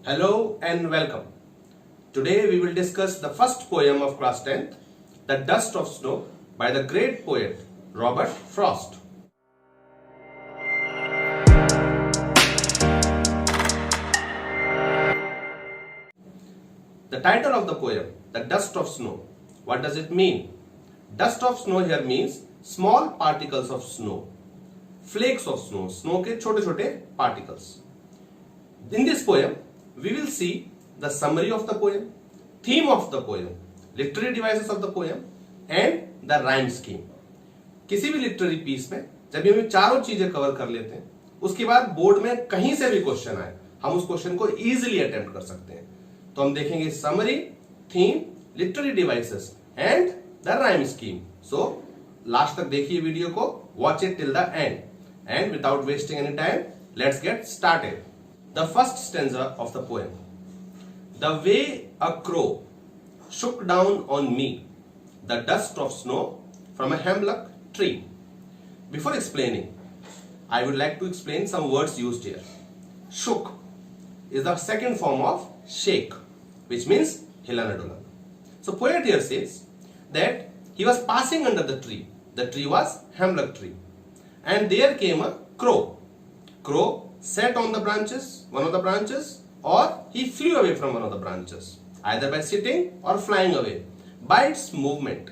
Hello and welcome. Today we will discuss the first poem of class 10th, The Dust of Snow by the great poet Robert Frost. The title of the poem, The Dust of Snow. What does it mean? Dust of snow here means small particles of snow. Flakes of snow. Snow के छोटे-छोटे particles. In this poem, we will see the summary of the poem, theme of the poem, literary devices of the poem and the rhyme scheme. किसी भी literary piece में जब हम चारों चीजें cover कर लेते हैं, उसके बाद बोर्ड में कहीं से भी क्वेश्चन आए, हम उस क्वेश्चन को इजीली अटेम्प्ट कर सकते हैं. तो हम देखेंगे summary, theme, literary devices and the rhyme scheme. So last तक देखिए वीडियो को, watch it till the end and without wasting any time let's get started. The first stanza of the poem. The way a crow shook down on me the dust of snow from a hemlock tree. Before explaining, I would like to explain some words used here. Shook is the second form of shake, which means hilana dulana. So poet here says that he was passing under the tree. The tree was hemlock tree, and there came a crow. Crow sat on the branches, one of the branches, or he flew away from one of the branches, either by sitting or flying away by its movement.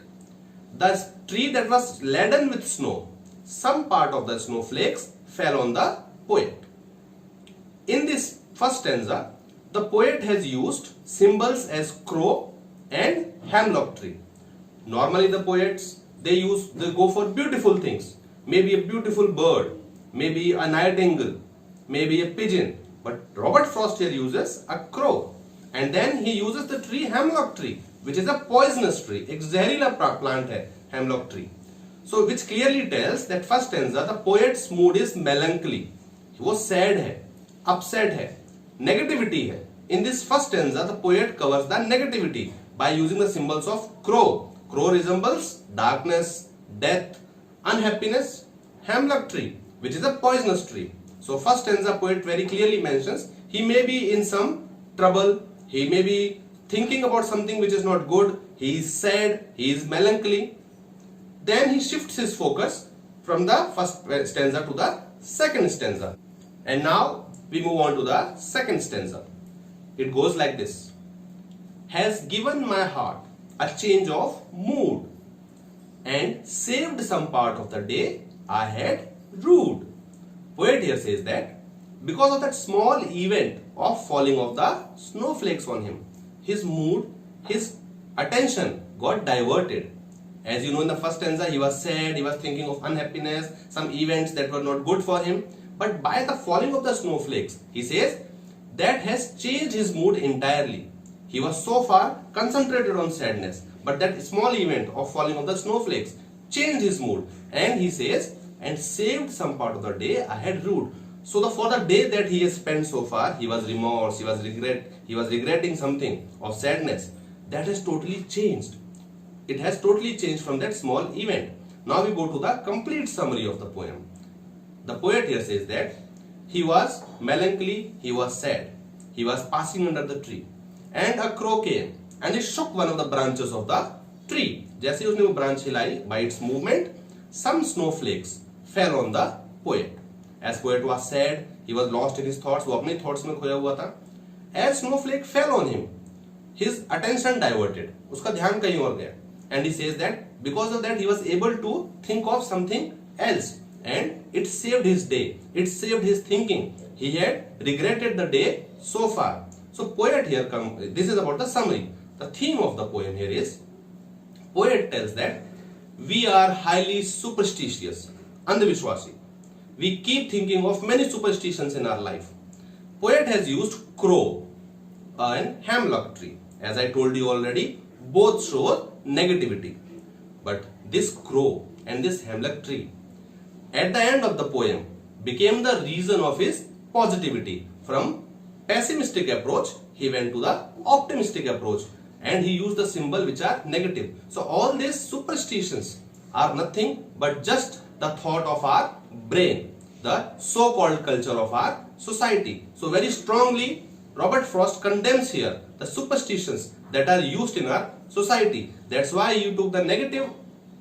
The tree that was laden with snow, some part of the snowflakes fell on the poet. In this first stanza, the poet has used symbols as crow and hemlock tree. Normally the poets, they go for beautiful things, maybe a beautiful bird, maybe a nightingale, maybe a pigeon, but Robert Frost here uses a crow, and then he uses the tree hemlock tree, which is a poisonous tree. एक जहरीला plant है hemlock tree. So which clearly tells that first stanza the poet's mood is melancholy. वो sad है, upset है, negativity है. In this first stanza the poet covers the negativity by using the symbols of crow. Crow resembles darkness, death, unhappiness. Hemlock tree, which is a poisonous tree. So first stanza poet very clearly mentions he may be in some trouble, he may be thinking about something which is not good, he is sad, he is melancholy. Then he shifts his focus from the first stanza to the second stanza. And now we move on to the second stanza. It goes like this. Has given my heart a change of mood and saved some part of the day I had rued. Poet here says that because of that small event of falling of the snowflakes on him, his mood, his attention got diverted. As you know, in the first stanza he was sad, he was thinking of unhappiness, some events that were not good for him. But by the falling of the snowflakes, he says that has changed his mood entirely. He was so far concentrated on sadness, but that small event of falling of the snowflakes changed his mood, and he says and saved some part of the day I had rued. So for the day that he has spent so far, he was remorse, he was regretting something of sadness. That has totally changed. It has totally changed from that small event. Now we go to the complete summary of the poem. The poet here says that he was melancholy, he was sad, he was passing under the tree, and a crow came and he shook one of the branches of the tree. जैसे उसने वो branch हिलाई, by its movement, some snowflakes fell on the poet. As poet was sad, he was lost in his thoughts. वो अपने thoughts में खोया हुआ था. As snowflake fell on him, his attention diverted. उसका ध्यान कहीं और गया. And he says that because of that he was able to think of something else, and it saved his day. It saved his thinking. He had regretted the day so far. So poet here this is about the summary. The theme of the poem here is poet tells that we are highly superstitious. Andhvishwasi. We keep thinking of many superstitions in our life. Poet has used crow and hemlock tree. As I told you already, both show negativity. But this crow and this hemlock tree, at the end of the poem, became the reason of his positivity. From pessimistic approach, he went to the optimistic approach, and he used the symbol which are negative. So all these superstitions are nothing but just the thought of our brain, the so-called culture of our society. So very strongly Robert Frost condemns here the superstitions that are used in our society. That's why you took the negative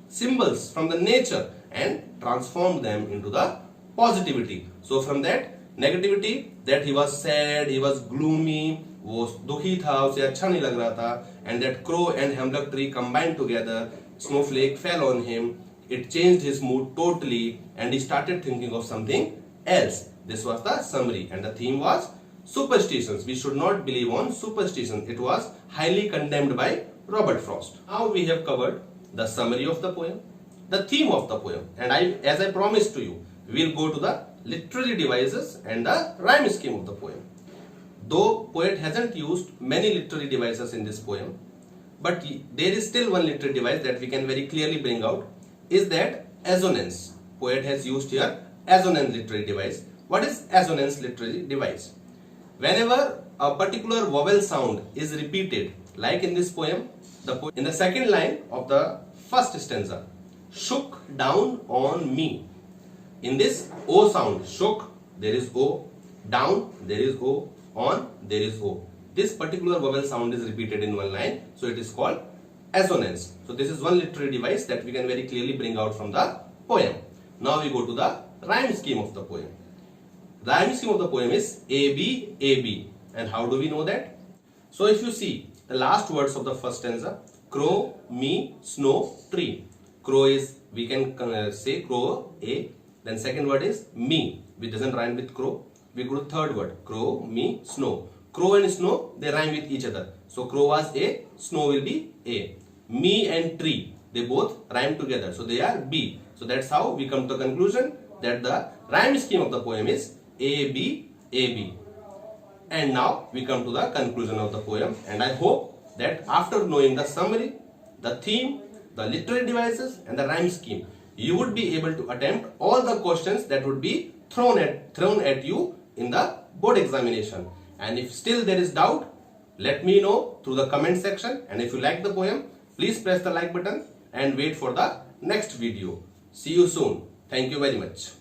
symbols from the nature and transformed them into the positivity. So from that negativity, that he was sad, he was gloomy, वो दुखी था, उसे अच्छा नहीं लग रहा था, and that crow and hemlock tree combined together, snowflake fell on him, it changed his mood totally, and he started thinking of something else. This was the summary, and the theme was superstitions. We should not believe on superstitions. It was highly condemned by Robert Frost. Now we have covered the summary of the poem, the theme of the poem, and as I promised to you, we will go to the literary devices and the rhyme scheme of the poem. Though poet hasn't used many literary devices in this poem, but there is still one literary device that we can very clearly bring out, is that assonance. Poet has used here assonance literary device. What is assonance literary device? Whenever a particular vowel sound is repeated, like in this poem, in the second line of the first stanza, shook down on me. In this O sound, shook, there is O, down, there is O, on, there is O. This particular vowel sound is repeated in one line, so it is called assonance. So this is one literary device that we can very clearly bring out from the poem. Now we go to the rhyme scheme of the poem. The rhyme scheme of the poem is AB, AB. And how do we know that? So if you see the last words of the first stanza, crow, me, snow, tree. Crow is, we can say crow, A. Then second word is me, which doesn't rhyme with crow. We go to third word, crow, me, snow. Crow and snow, they rhyme with each other. So crow was A, snow will be A. Me and tree, they both rhyme together. So they are B. So that's how we come to the conclusion that the rhyme scheme of the poem is A, B, A, B. And now we come to the conclusion of the poem. And I hope that after knowing the summary, the theme, the literary devices and the rhyme scheme, you would be able to attempt all the questions that would be thrown at you in the board examination. And if still there is doubt, let me know through the comment section. And if you like the poem, please press the like button and wait for the next video. See you soon. Thank you very much.